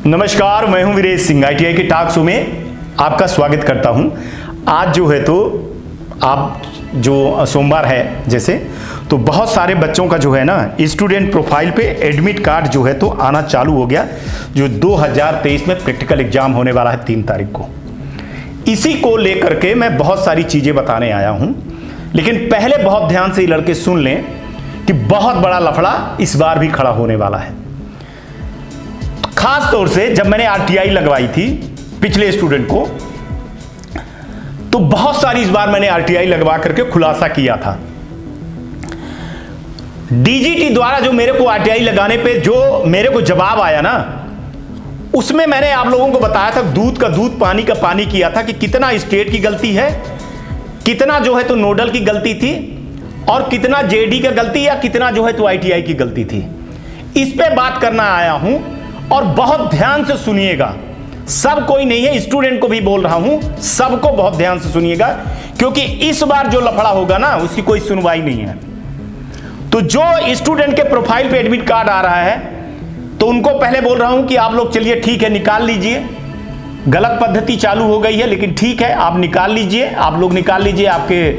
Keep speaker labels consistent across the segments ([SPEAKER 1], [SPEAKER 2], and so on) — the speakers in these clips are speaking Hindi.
[SPEAKER 1] नमस्कार, मैं हूं वीरेश सिंह। ITI के टॉक शो में आपका स्वागत करता हूं। आज जो है तो आप जो सोमवार है जैसे तो बहुत सारे बच्चों का जो है ना स्टूडेंट प्रोफाइल पे एडमिट कार्ड जो है तो आना चालू हो गया, जो 2023 में प्रैक्टिकल एग्जाम होने वाला है 3 तारीख को। इसी को लेकर के मैं बहुत सारी चीज़ें बताने आया हूं, लेकिन पहले बहुत ध्यान से ये लड़के सुन लें कि बहुत बड़ा लफड़ा इस बार भी खड़ा होने वाला है। खास तौर से जब मैंने RTI लगवाई थी पिछले स्टूडेंट को, तो बहुत सारी इस बार मैंने RTI लगवा करके खुलासा किया था। DGT द्वारा जो मेरे को RTI लगाने पे जो मेरे को जवाब आया ना, उसमें मैंने आप लोगों को बताया था दूध का दूध पानी का पानी किया था कि कितना स्टेट की गलती है, कितना जो है तो नोडल की गलती थी और कितना JD का गलती या कितना जो है तो ITI की गलती थी। इस पे बात करना आया हूं और बहुत ध्यान से सुनिएगा। सब कोई नहीं है, स्टूडेंट को भी बोल रहा हूं, सबको बहुत ध्यान से सुनिएगा, क्योंकि इस बार जो लफड़ा होगा ना उसकी कोई सुनवाई नहीं है। तो जो स्टूडेंट के प्रोफाइल पे एडमिट कार्ड आ रहा है तो उनको पहले बोल रहा हूं कि आप लोग चलिए ठीक है निकाल लीजिए। गलत पद्धति चालू हो गई है, लेकिन ठीक है आप निकाल लीजिए, आप लोग निकाल लीजिए। आपके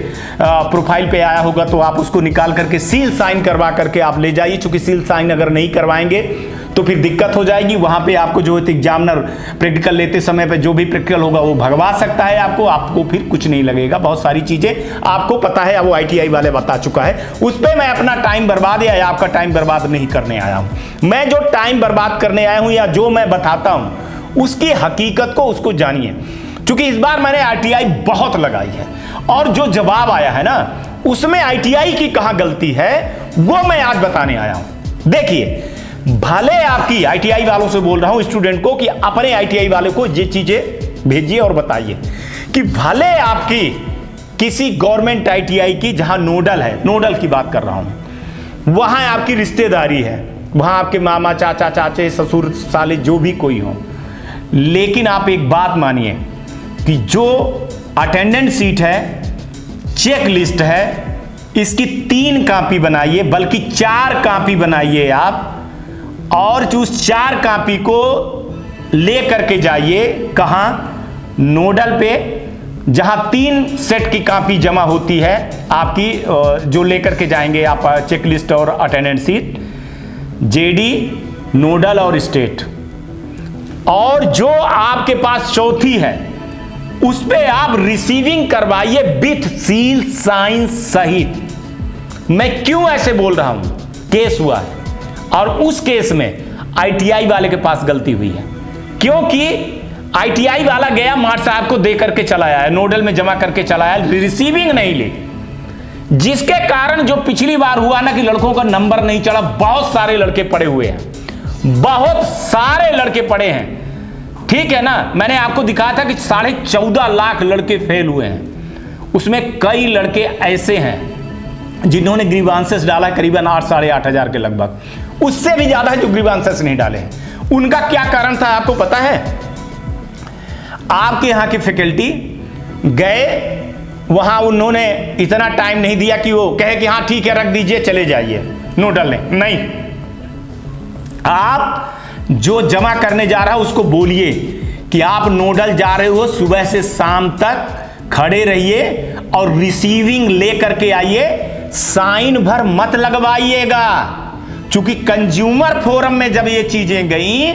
[SPEAKER 1] प्रोफाइल पे आया होगा तो आप उसको निकाल करके सील साइन करवा करके आप ले जाइए, क्योंकि सील साइन अगर नहीं करवाएंगे तो फिर दिक्कत हो जाएगी। वहां पे आपको जो है एग्जामिनर प्रैक्टिकल लेते समय पे जो भी प्रैक्टिकल होगा वो भगवा सकता है आपको फिर कुछ नहीं लगेगा। बहुत सारी चीजें आपको पता है, वो ITI वाले बता चुका है। उस पर मैं अपना टाइम बर्बाद या आपका टाइम बर्बाद नहीं करने आया हूं। मैं जो टाइम बर्बाद करने आया हूं या जो मैं बताता हूं उसकी हकीकत को उसको जानिए, क्योंकि इस बार मैंने RTI बहुत लगाई है और जो जवाब आया है ना उसमें ITI की कहां गलती है वो मैं आज बताने आया हूं। देखिए, भले आपकी ITI वालों से बोल रहा हूं स्टूडेंट को कि अपने ITI वाले को ये चीजें भेजिए और बताइए कि भले आपकी किसी गवर्नमेंट ITI की जहां नोडल है, नोडल की बात कर रहा हूं, वहां आपकी रिश्तेदारी है, वहां आपके मामा चाचा चाचे ससुर साले जो भी कोई हो, लेकिन आप एक बात मानिए कि जो अटेंडेंस सीट है, चेक लिस्ट है, इसकी 3 कॉपी बनाइए, बल्कि 4 कॉपी बनाइए आप, और उस 4 कॉपी को ले करके जाइए कहां, नोडल पे, जहां 3 सेट की कॉपी जमा होती है आपकी, जो लेकर के जाएंगे आप चेक लिस्ट और अटेंडेंस सीट, JD, नोडल और स्टेट। और जो आपके पास चौथी है उस पे आप रिसीविंग करवाइए विथ सील साइन सहित। मैं क्यों ऐसे बोल रहा हूं, केस हुआ है और उस केस में ITI वाले के पास गलती हुई है, क्योंकि ITI वाला गया मार्ट साहब को दे करके चला आया, नोडल में जमा करके चला आया, रिसीविंग नहीं ली, जिसके कारण जो पिछली बार हुआ ना कि लड़कों का नंबर नहीं चढ़ा। बहुत सारे लड़के पड़े हुए हैं, बहुत सारे लड़के पड़े हैं, ठीक है ना। मैंने आपको दिखाया था कि 14.5 लाख लड़के फेल हुए हैं, उसमें कई लड़के ऐसे हैं जिन्होंने ग्रीवांसेस डाला करीबन 8 साढ़े 8 हजार के लगभग, उससे भी ज्यादा है जो ग्रीवांसेस नहीं डाले। उनका क्या कारण था आपको पता है? आपके यहां की फैकल्टी गए, वहां उन्होंने इतना टाइम नहीं दिया कि वो कहे कि हाँ ठीक है रख दीजिए चले जाइए, नोडल नहीं। आप जो जमा करने जा रहा है उसको बोलिए कि आप नोडल जा रहे हो, सुबह से शाम तक खड़े रहिए और रिसीविंग ले करके आइए, साइन भर मत लगवाइएगा। चूंकि कंज्यूमर फोरम में जब ये चीजें गई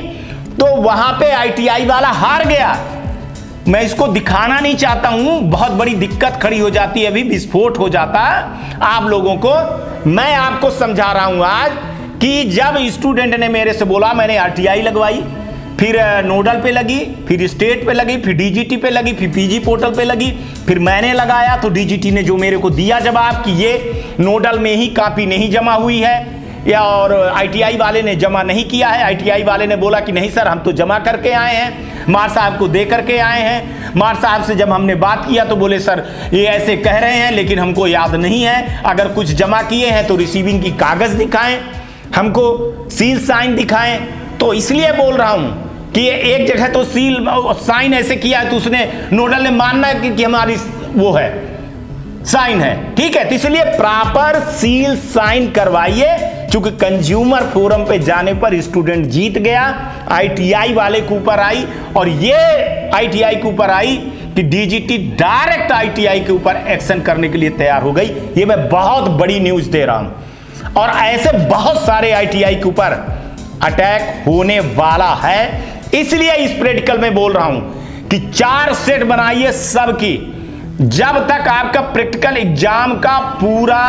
[SPEAKER 1] तो वहां पे ITI वाला हार गया। मैं इसको दिखाना नहीं चाहता हूं, बहुत बड़ी दिक्कत खड़ी हो जाती है, अभी विस्फोट हो जाता आप लोगों को। मैं आपको समझा रहा हूं आज कि जब स्टूडेंट ने मेरे से बोला, मैंने RTI लगवाई, फिर नोडल पे लगी, फिर स्टेट पे लगी, फिर DGT पे लगी, फिर PG पोर्टल पे लगी, फिर मैंने लगाया तो DGT ने जो मेरे को दिया जवाब कि ये नोडल में ही कॉपी नहीं जमा हुई है, या और ITI वाले ने जमा नहीं किया है। ITI वाले ने बोला कि नहीं सर हम तो जमा करके आए हैं, मार साहब को दे करके आए हैं। मार साहब से जब हमने बात किया तो बोले सर ये ऐसे कह रहे हैं लेकिन हमको याद नहीं है, अगर कुछ जमा किए हैं तो रिसीविंग की कागज दिखाएं, हमको सील साइन दिखाएं। तो इसलिए बोल रहा हूं कि एक जगह तो सील साइन ऐसे किया है तो उसने नोडल ने मानना है कि हमारी वो है साइन है, ठीक है। तो इसलिए प्रॉपर सील साइन करवाइए, चूंकि कंज्यूमर फोरम पे जाने पर स्टूडेंट जीत गया, आईटीआई वाले के ऊपर आई, और ये आईटीआई के ऊपर आई कि डीजीटी डायरेक्ट आईटीआई के ऊपर एक्शन करने के लिए तैयार हो गई। ये मैं बहुत बड़ी न्यूज दे रहा हूं, और ऐसे बहुत सारे आईटीआई के ऊपर अटैक होने वाला है। इसलिए इस प्रैक्टिकल में बोल रहा हूं कि 4 सेट बनाइए सबकी। जब तक आपका प्रैक्टिकल एग्जाम का पूरा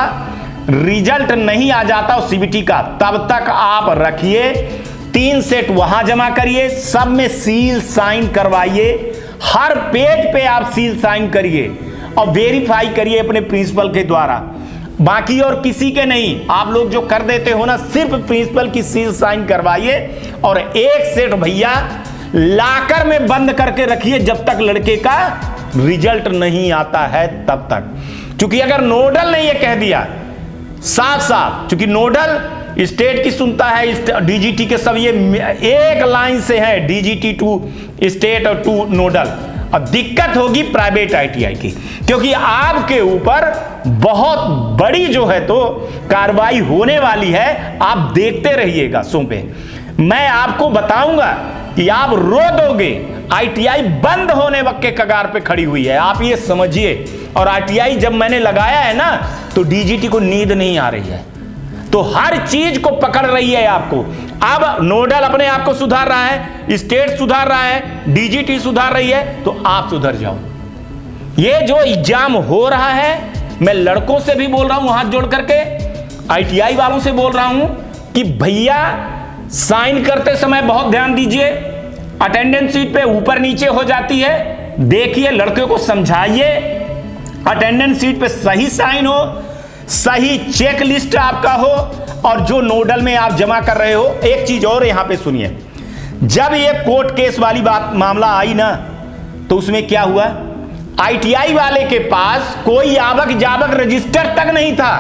[SPEAKER 1] रिजल्ट नहीं आ जाता सीबीटी का, तब तक आप रखिए। 3 सेट वहां जमा करिए, सब में सील साइन करवाइए, हर पेज पे आप सील साइन करिए और वेरीफाई करिए अपने प्रिंसिपल के द्वारा, बाकी और किसी के नहीं। आप लोग जो कर देते हो ना, सिर्फ प्रिंसिपल की सील साइन करवाइए और 1 सेट भैया लाकर में बंद करके रखिए जब तक लड़के का रिजल्ट नहीं आता है तब तक। क्योंकि अगर नोडल ने यह कह दिया साफ साफ, क्योंकि नोडल स्टेट की सुनता है, डीजीटी के सब ये एक लाइन से है, डीजीटी टू स्टेट और टू नोडल। और दिक्कत होगी प्राइवेट आईटीआई की, क्योंकि आपके ऊपर बहुत बड़ी जो है तो कार्रवाई होने वाली है। आप देखते रहिएगा शो पे, मैं आपको बताऊंगा कि आप रो दोगे। आईटीआई बंद होने वक्त के कगार पे खड़ी हुई है, आप ये समझिए। और आईटीआई जब मैंने लगाया है ना, तो डीजीटी को नींद नहीं आ रही है, तो हर चीज को पकड़ रही है आपको। अब नोडल अपने आप को सुधार रहा है, स्टेट सुधार रहा है, डीजीटी सुधार रही है, तो आप सुधर जाओ। ये जो एग्जाम हो रहा है, मैं लड़कों से भी बोल रहा हूं हाथ जोड़ करके, आईटीआई वालों से बोल रहा हूं कि भैया साइन करते समय बहुत ध्यान दीजिए। अटेंडेंस शीट पे ऊपर नीचे हो जाती है, देखिए, लड़के को समझाइए, अटेंडेंस शीट पे सही साइन हो, सही चेक लिस्ट आपका हो, और जो नोडल में आप जमा कर रहे हो। एक चीज और यहां पे सुनिए, जब ये कोर्ट केस वाली बात मामला आई ना, तो उसमें क्या हुआ, आईटीआई वाले के पास कोई आवक जावक रजिस्टर तक नहीं था।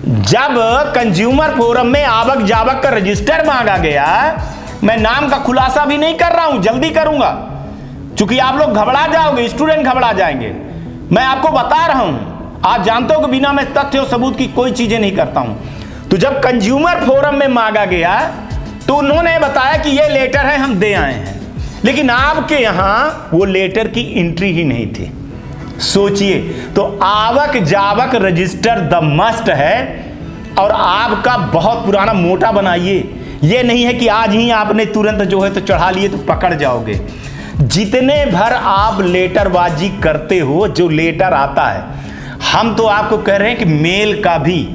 [SPEAKER 1] जब कंज्यूमर फोरम में आवक जावक का रजिस्टर मांगा गया, मैं नाम का खुलासा भी नहीं कर रहा हूं, जल्दी करूंगा, क्योंकि आप लोग घबरा जाओगे, स्टूडेंट घबरा जाएंगे। मैं आपको बता रहा हूं, आप जानते हो कि बिना मैं तथ्य और सबूत की कोई चीजें नहीं करता हूं। तो जब कंज्यूमर फोरम में मांगा गया, तो उन्होंने बताया कि ये लेटर है, हम दे आए हैं, लेकिन आपके यहां वो लेटर की एंट्री ही नहीं थी। सोचिए, तो आवक जावक रजिस्टर द मस्ट है, और आपका बहुत पुराना मोटा बनाइए। ये नहीं है कि आज ही आपने तुरंत जो है तो चढ़ा लिए तो पकड़ जाओगे। जितने भर आप लेटरबाजी करते हो, जो लेटर आता है, हम तो आपको कह रहे हैं कि मेल का भी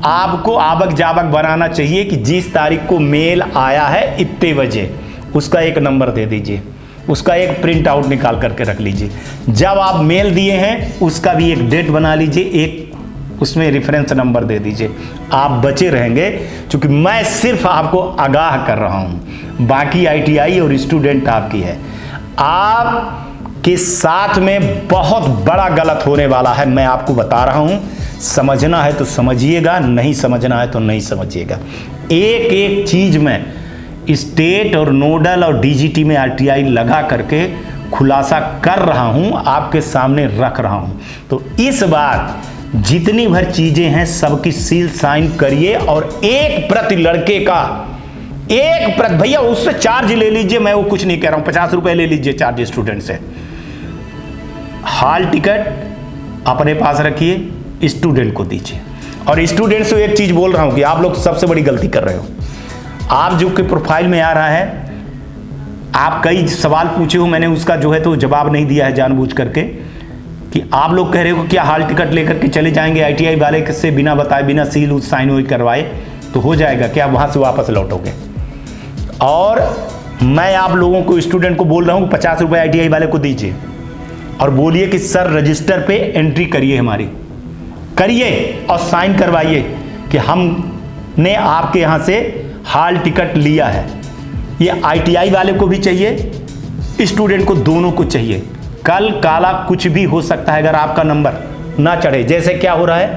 [SPEAKER 1] आपको आवक जावक बनाना चाहिए कि जिस तारीख को मेल आया है इतने बजे, उसका एक नंबर दे दीजिए, उसका एक प्रिंट आउट निकाल करके रख लीजिए। जब आप मेल दिए हैं उसका भी एक डेट बना लीजिए, एक उसमें रेफरेंस नंबर दे दीजिए, आप बचे रहेंगे। क्योंकि मैं सिर्फ आपको आगाह कर रहा हूं, बाकी आईटीआई और स्टूडेंट आपकी है। आपके साथ में बहुत बड़ा गलत होने वाला है, मैं आपको बता रहा हूं। समझना है तो समझिएगा, नहीं समझना है तो नहीं समझिएगा। एक एक चीज में स्टेट और नोडल और डीजीटी में आरटीआई लगा करके खुलासा कर रहा हूं, आपके सामने रख रहा हूं। तो इस बार जितनी भर चीजें हैं सबकी सील साइन करिए, और एक प्रति लड़के का, एक प्रति, भैया उससे चार्ज ले लीजिए, मैं वो कुछ नहीं कह रहा हूं, 50 रुपए ले लीजिए चार्ज स्टूडेंट से। हॉल टिकट अपने पास रखिए, स्टूडेंट को दीजिए। और स्टूडेंट से एक चीज बोल रहा हूं कि आप लोग सबसे बड़ी गलती कर रहे हो। आप जो कि प्रोफाइल में आ रहा है, आप कई सवाल पूछे हो, मैंने उसका जो है तो जवाब नहीं दिया है जानबूझ करके, कि आप लोग कह रहे हो क्या हॉल टिकट लेकर के चले जाएंगे आईटीआई वाले से, बिना बताए, बिना सील साइन करवाए तो हो जाएगा क्या, वहां से वापस लौटोगे। और मैं आप लोगों को, स्टूडेंट को बोल रहा हूं 50 रुपए आईटीआई वाले को दीजिए, और बोलिए कि सर रजिस्टर पे एंट्री करिए, हमारी करिए और साइन करवाइए कि हमने आपके यहां से हॉल टिकट लिया है। ये आईटीआई वाले को भी चाहिए, स्टूडेंट को, दोनों को चाहिए। कल काला कुछ भी हो सकता है अगर आपका नंबर ना चढ़े। जैसे क्या हो रहा है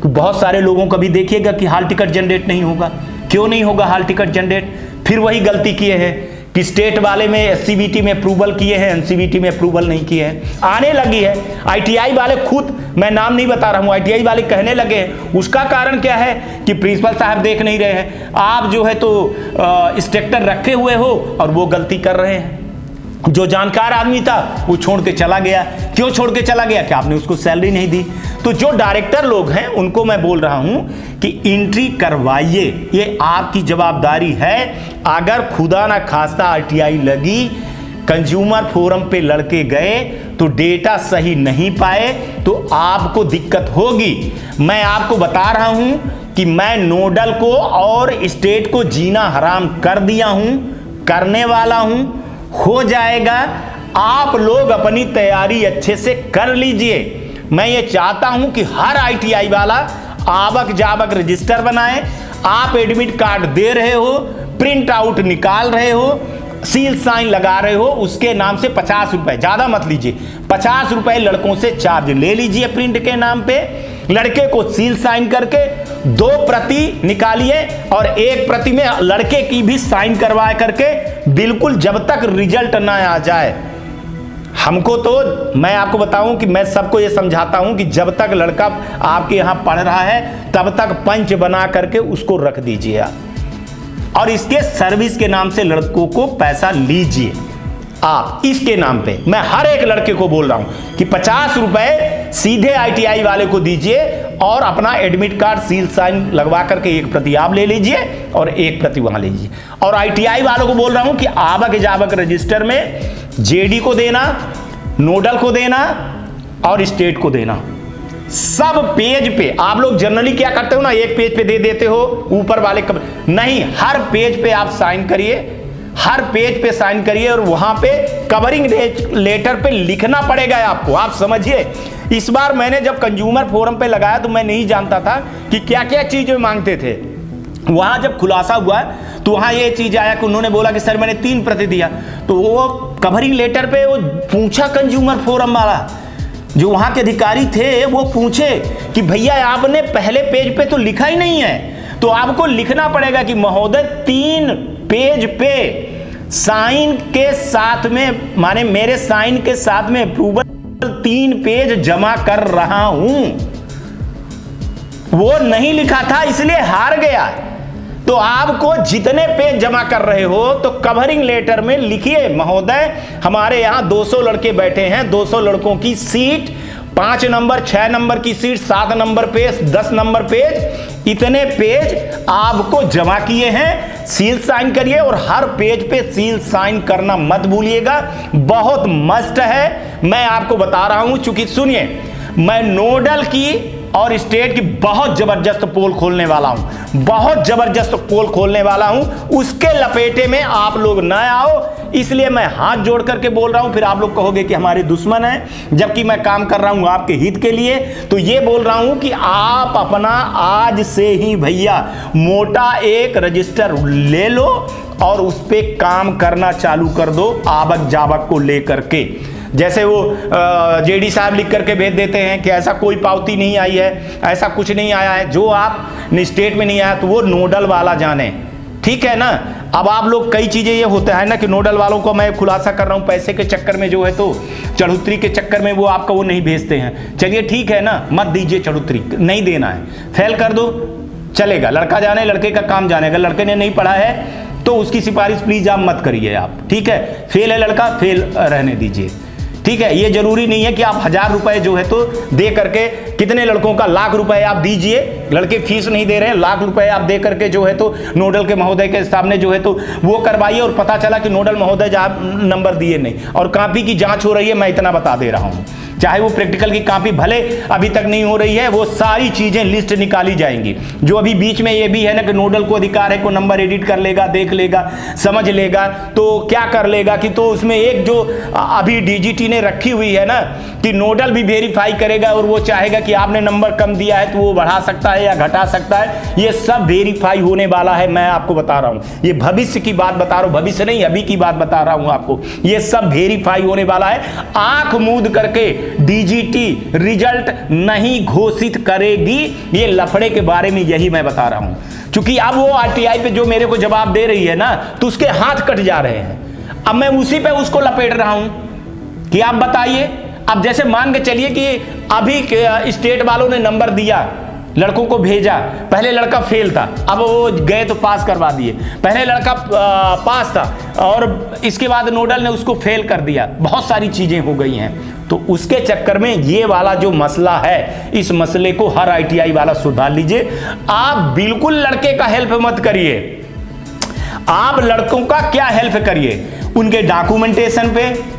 [SPEAKER 1] कि बहुत सारे लोगों का भी देखिएगा कि हॉल टिकट जनरेट नहीं होगा। क्यों नहीं होगा हॉल टिकट जनरेट? फिर वही गलती किए हैं कि स्टेट वाले में एससीबीटी में अप्रूवल किए हैं, एनसीबीटी में अप्रूवल नहीं किए हैं। आने लगी है। आईटीआई वाले खुद, मैं नाम नहीं बता रहा हूं, आईटीआई वाले कहने लगे हैं। उसका कारण क्या है कि प्रिंसिपल साहब देख नहीं रहे हैं, आप जो है तो इंस्ट्रक्टर रखे हुए हो और वो गलती कर रहे हैं। जो जानकार आदमी था वो छोड़ के चला गया। क्यों छोड़ के चला गया? कि आपने उसको सैलरी नहीं दी। तो जो डायरेक्टर लोग हैं उनको मैं बोल रहा हूं कि एंट्री करवाइए, ये आपकी जवाबदारी है। अगर खुदा ना खास्ता आरटीआई लगी, कंज्यूमर फोरम पे लड़के गए तो डेटा सही नहीं पाए तो आपको दिक्कत होगी। मैं आपको बता रहा हूं कि मैं नोडल को और स्टेट को जीना हराम कर दिया हूं, करने वाला हूं, हो जाएगा। आप लोग अपनी तैयारी अच्छे से कर लीजिए। मैं ये चाहता हूं कि हर आईटीआई वाला आवक जावक रजिस्टर बनाए। आप एडमिट कार्ड दे रहे हो, प्रिंट आउट निकाल रहे हो, सील साइन लगा रहे हो, उसके नाम से 50 रुपए, ज्यादा मत लीजिए, 50 रुपए लड़कों से चार्ज ले लीजिए प्रिंट के नाम पे। लड़के को सील साइन करके 2 प्रति निकालिए और 1 प्रति में लड़के की भी साइन करवा करके, बिल्कुल जब तक रिजल्ट ना आ जाए। हमको तो, मैं आपको बताऊं कि मैं सबको ये समझाता हूं कि जब तक लड़का आपके यहां पढ़ रहा है तब तक पंच बना करके उसको रख दीजिए आप, और इसके सर्विस के नाम से लड़कों को पैसा लीजिए आप, इसके नाम पे। मैं हर एक लड़के को बोल रहा हूं कि 50 रुपए सीधे आईटीआई वाले को दीजिए और अपना एडमिट कार्ड सील साइन लगवा करके 1 प्रति आप ले लीजिए और 1 प्रति वहां लीजिए। और आईटीआई वालों को बोल रहा हूं कि आवक जावक रजिस्टर में जेडी को देना, नोडल को देना और स्टेट को देना। सब पेज पे आप लोग जनरली क्या करते हो ना, एक पेज पे दे देते हो, ऊपर वाले नहीं, हर पेज पे आप साइन करिए, हर पेज पे साइन करिए और वहां पे कवरिंग लेटर पे लिखना पड़ेगा आपको। आप समझिए, इस बार मैंने जब कंज्यूमर फोरम पे लगाया तो मैं नहीं जानता था कि क्या क्या चीजें मांगते थे। वहां जब खुलासा हुआ तो वहां ये चीज आया कि उन्होंने बोला कि सर मैंने 3 प्रति दिया। तो वो कवरिंग लेटर पे वो पूछा कंज्यूमर फोरम वाला, जो वहां के अधिकारी थे, वो पूछे कि भैया आपने पहले पेज पे तो लिखा ही नहीं है, तो आपको लिखना पड़ेगा कि महोदय 3 पेज पे साइन के साथ में, माने मेरे साइन के साथ में अप्रूवल 3 पेज जमा कर रहा हूं। वो नहीं लिखा था इसलिए हार गया। तो आपको जितने पेज जमा कर रहे हो तो कवरिंग लेटर में लिखिए, महोदय हमारे यहां 200 लड़के बैठे हैं, 200 लड़कों की सीट, 5 नंबर 6 नंबर की seat, 7 number page, 10 number page, इतने पेज आपको जमा किए हैं, सील साइन करिए और हर पेज पे सील साइन करना मत भूलिएगा। बहुत मस्त है, मैं आपको बता रहा हूं। चूंकि सुनिए, मैं नोडल की और स्टेट की बहुत जबरदस्त पोल खोलने वाला हूं, बहुत जबरदस्त पोल खोलने वाला हूं, उसके लपेटे में आप लोग न आओ, इसलिए मैं हाथ जोड़ करके बोल रहा हूं। फिर आप लोग कहोगे कि हमारे दुश्मन हैं, जबकि मैं काम कर रहा हूं आपके हित के लिए। तो ये बोल रहा हूं कि आप अपना आज से ही भैया मोटा एक रजिस्टर ले लो और उस पर काम करना चालू कर दो, आवक जावक को लेकर के। जैसे वो जेडी साहब लिख करके भेज देते हैं कि ऐसा कोई पावती नहीं आई है, ऐसा कुछ नहीं आया है, जो आप स्टेट में नहीं आया तो वो नोडल वाला जाने, ठीक है ना। अब आप लोग कई चीजें ये होता है ना कि नोडल वालों को मैं खुलासा कर रहा हूं, पैसे के चक्कर में जो है तो चढ़ोतरी के चक्कर में वो आपका वो नहीं भेजते हैं। चलिए ठीक है ना, मत दीजिए चढ़ोतरी, नहीं देना है, फेल कर दो, चलेगा, लड़का जाने, लड़के का काम जाने। अगर लड़के ने नहीं पढ़ा है तो उसकी सिफारिश प्लीज आप मत करिए आप, ठीक है। फेल है लड़का, फेल रहने दीजिए, ठीक है। ये जरूरी नहीं है कि आप 1000 रुपए जो है तो दे करके, कितने लड़कों का लाख रुपए आप दीजिए, लड़के फीस नहीं दे रहे हैं, लाख रुपए आप दे करके जो है तो नोडल के महोदय के सामने जो है तो वो करवाइए और पता चला कि नोडल महोदय नंबर दिए नहीं और कॉपी की जांच हो रही है। मैं इतना बता दे रहा हूं, चाहे वो प्रैक्टिकल की कॉपी भले अभी तक नहीं हो रही है, वो सारी चीजें लिस्ट निकाली जाएंगी। जो अभी बीच में ये भी है ना कि नोडल को अधिकार है, को नंबर एडिट कर लेगा, देख लेगा, समझ लेगा, तो क्या कर लेगा कि तो उसमें एक जो अभी डीजीटी ने रखी हुई है ना कि नोडल भी वेरीफाई करेगा और वो चाहेगा कि आपने नंबर कम दिया है तो वो बढ़ा सकता है या घटा सकता है। ये सब वेरीफाई होने वाला है, मैं आपको बता रहा हूं। ये भविष्य की बात बता रहा हूं, भविष्य नहीं अभी की बात बता रहा हूं आपको। ये सब वेरीफाई होने वाला है। आंख मूंद करके डीजीटी रिजल्ट नहीं घोषित करेगी। ये लफड़े के बारे में यही मैं बता रहा हूं, क्योंकि अब वो आरटीआई पे जो मेरे को जवाब दे रही है ना तो उसके हाथ कट जा रहे हैं। अब मैं उसी पे उसको लपेट रहा हूं कि आप बताइए। अब जैसे मान के चलिए कि अभी स्टेट वालों ने नंबर दिया, लड़कों को भेजा, पहले लड़का फेल था, अब वो गए तो पास करवा दिए। पहले लड़का पास था और इसके बाद नोडल ने उसको फेल कर दिया। बहुत सारी चीजें हो गई हैं, तो उसके चक्कर में ये वाला जो मसला है, इस मसले को हर ITI वाला सुधार लीजिए। आप बिल्कुल लड़के का हेल्प मत करिए। आप लड़कों का क्या हेल्प करिए, उनके डॉक्यूमेंटेशन पे,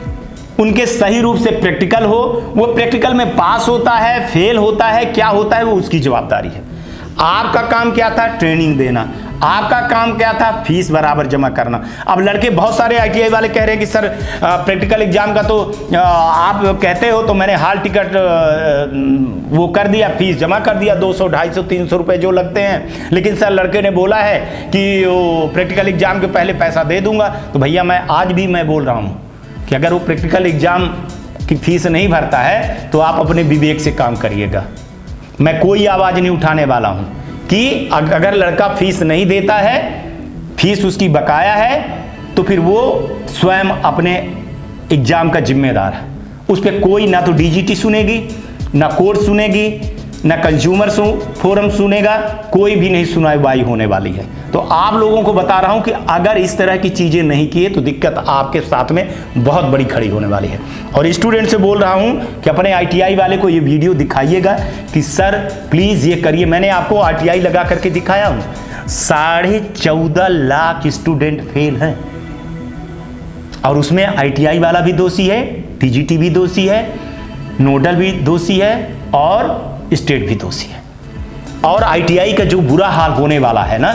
[SPEAKER 1] उनके सही रूप से प्रैक्टिकल हो, वो प्रैक्टिकल में पास होता है, फेल होता है, क्या होता है वो उसकी जवाबदारी है। आपका काम क्या था? ट्रेनिंग देना। आपका काम क्या था? फीस बराबर जमा करना। अब लड़के बहुत सारे ITI वाले कह रहे हैं कि सर प्रैक्टिकल एग्जाम का तो आप कहते हो, तो मैंने हॉल टिकट वो कर दिया, फीस जमा कर दिया, 200, 250, 300 रुपए जो लगते हैं, लेकिन सर लड़के ने बोला है कि वो प्रैक्टिकल एग्जाम के पहले पैसा दे दूंगा। तो भैया मैं आज भी मैं बोल रहा हूँ कि अगर वो प्रैक्टिकल एग्जाम की फीस नहीं भरता है तो आप अपने विवेक से काम करिएगा। मैं कोई आवाज नहीं उठाने वाला हूं कि अगर लड़का फीस नहीं देता है, फीस उसकी बकाया है, तो फिर वो स्वयं अपने एग्जाम का जिम्मेदार है। उस पर कोई ना तो DGT सुनेगी, ना कोर्ट सुनेगी, ना कंज्यूमर फोरम सुनेगा, कोई भी नहीं सुनवाई होने वाली है। तो आप लोगों को बता रहा हूं कि अगर इस तरह की चीजें नहीं किए तो दिक्कत आपके साथ में बहुत बड़ी खड़ी होने वाली है। और स्टूडेंट से बोल रहा हूं कि अपने ITI वाले को ये वीडियो दिखाइएगा कि सर प्लीज ये करिए। मैंने आपको RTI लगा करके दिखाया हूं, 14.5 लाख स्टूडेंट फेल हैं, और उसमें ITI वाला भी दोषी है, DGT भी दोषी है, नोडल भी दोषी है और स्टेट भी दोषी है। और ITI का जो बुरा हाल होने वाला है ना,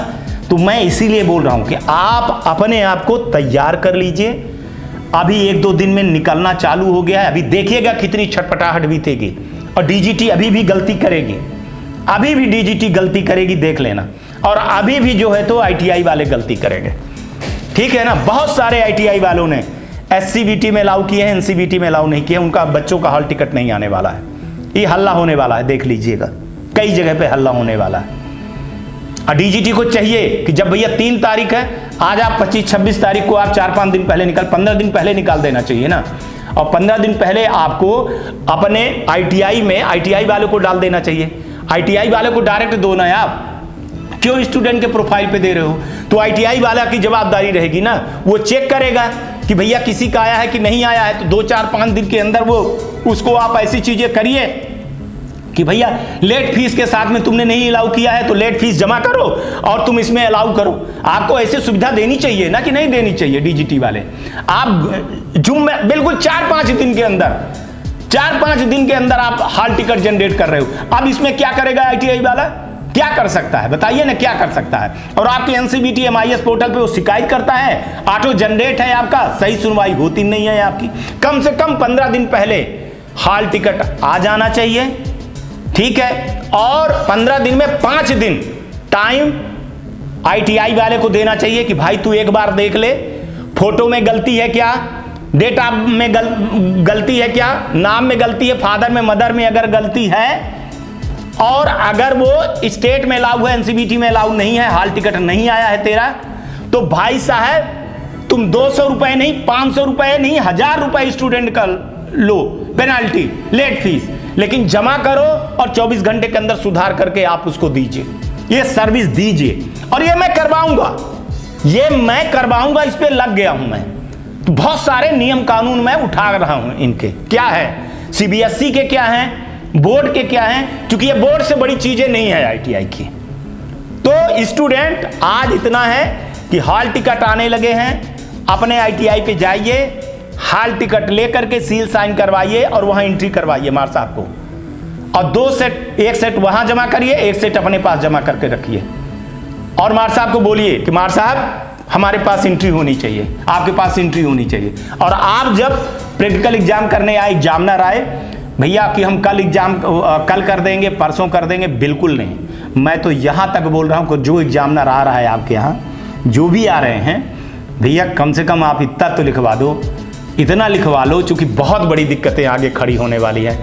[SPEAKER 1] तो मैं इसीलिए बोल रहा हूं कि आप अपने आप को तैयार कर लीजिए। अभी 1-2 दिन में निकलना चालू हो गया है, अभी देखिएगा कितनी छटपटाहट बीतेगी। और DGT अभी भी गलती करेगी, अभी भी DGT गलती करेगी, देख लेना। और अभी भी जो है तो ITI वाले गलती करेंगे, ठीक है ना। बहुत सारे ITI वालों ने SCVT में अलाउ किए हैं, NCVT में अलाउ नहीं किए, उनका बच्चों का हॉल टिकट नहीं आने वाला है। ये हल्ला होने वाला है, देख लीजिएगा, कई जगह पे हल्ला होने वाला है। और DGT को चाहिए कि जब भैया 3 तारीख है, आज आप 25-26 तारीख को आप 4-5 दिन पहले 15 दिन पहले निकाल देना चाहिए ना। और 15 दिन पहले आपको अपने ITI में ITI वाले को डाल देना चाहिए। ITI वाले को डायरेक्ट दो ना, आप क्यों स्टूडेंट के प्रोफाइल पे दे रहे हो? तो ITI वाला की जवाबदारी रहेगी ना, वो चेक करेगा कि भैया किसी का आया है कि नहीं आया है। तो 2-4-5 दिन के अंदर वो उसको आप ऐसी चीजें करिए कि भैया लेट फीस के साथ में तुमने नहीं अलाउ किया है तो लेट फीस जमा करो और तुम इसमें अलाउ करो। आपको ऐसी सुविधा देनी चाहिए ना, कि नहीं देनी चाहिए। DGT वाले आप बिल्कुल 4-5 दिन के अंदर 4-5 दिन के अंदर आप हॉल टिकट जनरेट कर रहे हो। अब इसमें क्या करेगा ITI वाला? क्या कर सकता है बताइए ना, क्या कर सकता है? और आपके NCVT MIS पोर्टल पे वो शिकायत करता है, ऑटो जनरेट है आपका, सही सुनवाई होती नहीं है आपकी। कम से कम 15 दिन पहले हॉल टिकट आ जाना चाहिए, ठीक है। और 15 दिन में 5 दिन टाइम ITI वाले को देना चाहिए कि भाई तू एक बार देख ले, फोटो में गलती है क्या, डेटा में गलती है क्या, नाम में गलती है, फादर में मदर में अगर गलती है, और अगर वो स्टेट में अलाउ है, NCVT में अलाउ नहीं है, हॉल टिकट नहीं आया है तेरा, तो भाई साहब तुम 200 रुपए नहीं, 500 रुपए नहीं, 1000 रुपए स्टूडेंट का लो पेनाल्टी, लेट फीस, लेकिन जमा करो और 24 घंटे के अंदर सुधार करके आप उसको दीजिए। ये सर्विस दीजिए, और ये मैं करवाऊंगा, इस पे लग गया हूं मैं। तो बहुत सारे नियम कानून मैं उठा रहा हूं। इनके क्या है, CBSE के क्या हैं, बोर्ड के क्या हैं, क्योंकि ये बोर्ड से बड़ी चीजें नहीं है ITI की। तो स्टूडेंट आज इतना है कि हॉल टिकट आने लगे हैं, अपने ITI पे जाइए, हॉल टिकट लेकर के सील साइन करवाइए और वहां एंट्री करवाइए मार साहब को, और 2 सेट, 1 सेट वहां जमा करिए, 1 सेट अपने पास जमा करके रखिए, और मार साहब को बोलिए कि मार साहब हमारे पास एंट्री होनी चाहिए, आपके पास एंट्री होनी चाहिए। और आप जब प्रैक्टिकल एग्जाम करने आए, एग्जामिनर आए, भैया कि हम कल कर देंगे, परसों कर देंगे, बिल्कुल नहीं। मैं तो यहां तक बोल रहा हूं कि जो एग्जामिनर आ रहा है आपके यहां, जो भी आ रहे हैं, भैया कम से कम आप इतना तो लिखवा दो, इतना लिखवा लो, चूंकि बहुत बड़ी दिक्कतें आगे खड़ी होने वाली है।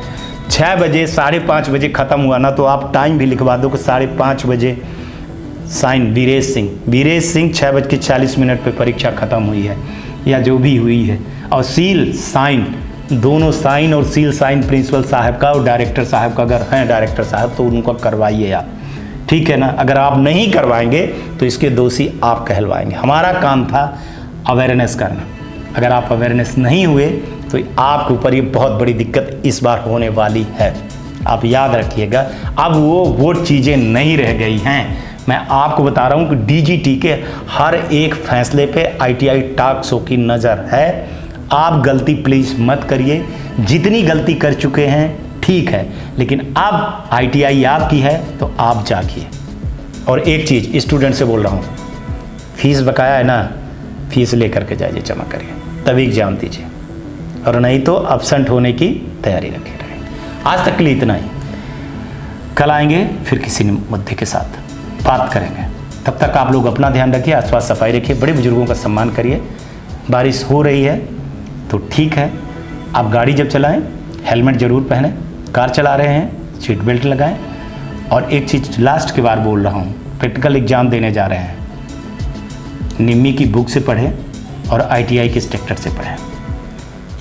[SPEAKER 1] 6 बजे 5:30 बजे खत्म हुआ ना, तो आप टाइम भी लिखवा दो कि 5:30 बजे साइन वीरेश सिंह 6:40 पे परीक्षा खत्म हुई है। या जो भी हुई है, और सील साइन, दोनों साइन और सील साइन प्रिंसिपल साहब का और डायरेक्टर साहब का अगर हैं डायरेक्टर साहब तो उनका करवाइए आप, ठीक है ना। अगर आप नहीं करवाएंगे तो इसके दोषी आप कहलवाएंगे। हमारा काम था अवेयरनेस करना, अगर आप अवेयरनेस नहीं हुए तो आपके ऊपर ये बहुत बड़ी दिक्कत इस बार होने वाली है, आप याद रखिएगा। अब वो चीज़ें नहीं रह गई हैं। मैं आपको बता रहा हूँ कि डीजीटी के हर एक फैसले पे ITI टॉक शो की नज़र है। आप गलती प्लीज़ मत करिए, जितनी गलती कर चुके हैं ठीक है, लेकिन अब ITI आपकी है तो आप जागिए। और एक चीज़ स्टूडेंट से बोल रहा हूँ, फीस बकाया है ना, फीस लेकर के जाइए, जमा करिए, तभी एग्जाम दीजिए, और नहीं तो अब्सेंट होने की तैयारी रखे रहे। आज तक के लिए इतना ही, कल आएंगे फिर किसी मुद्दे के साथ बात करेंगे। तब तक आप लोग अपना ध्यान रखिए, आसपास सफाई रखिए, बड़े बुजुर्गों का सम्मान करिए। बारिश हो रही है तो ठीक है, आप गाड़ी जब चलाएं हेलमेट ज़रूर पहनें, कार चला रहे हैं सीट बेल्ट लगाएं। और एक चीज़ लास्ट के बार बोल रहा हूँ, प्रैक्टिकल एग्ज़ाम देने जा रहे हैं, निम्मी की बुक से पढ़ें और ITI के स्ट्रक्चर से पढ़ें।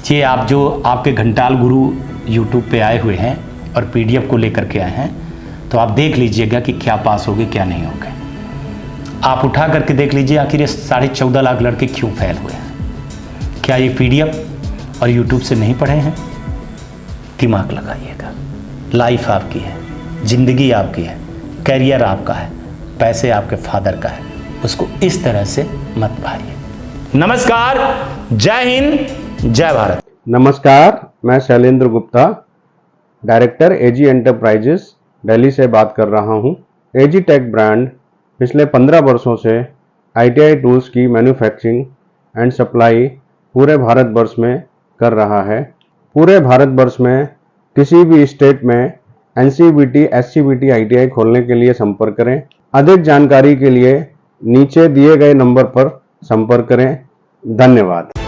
[SPEAKER 1] ये आप जो आपके घंटाल गुरु यूट्यूब पे आए हुए हैं और PDF को लेकर के आए हैं, तो आप देख लीजिएगा कि क्या पास होगे क्या नहीं होगे। आप उठा करके देख लीजिए आखिर ये 14.5 लाख लड़के क्यों फेल हुए हैं। क्या ये PDF और यूट्यूब से नहीं पढ़े हैं? दिमाग लगाइएगा, लाइफ आपकी है, ज़िंदगी आपकी है, कैरियर आपका है, पैसे आपके फादर का है, उसको इस तरह से मत भाइए। नमस्कार, जय हिंद, जय भारत।
[SPEAKER 2] नमस्कार, मैं Shailendra Gupta, director AG enterprises Delhi से बात कर रहा हूं। AG टेक ब्रांड पिछले 15 वर्षों से ITI टूल्स की मैन्युफैक्चरिंग एंड सप्लाई पूरे भारतवर्ष में कर रहा है। पूरे भारतवर्ष में किसी भी स्टेट में NCVT, SCVT ITI खोलने के लिए संपर्क करें। अधिक जानकारी के लिए नीचे दिए गए नंबर पर संपर्क करें। धन्यवाद।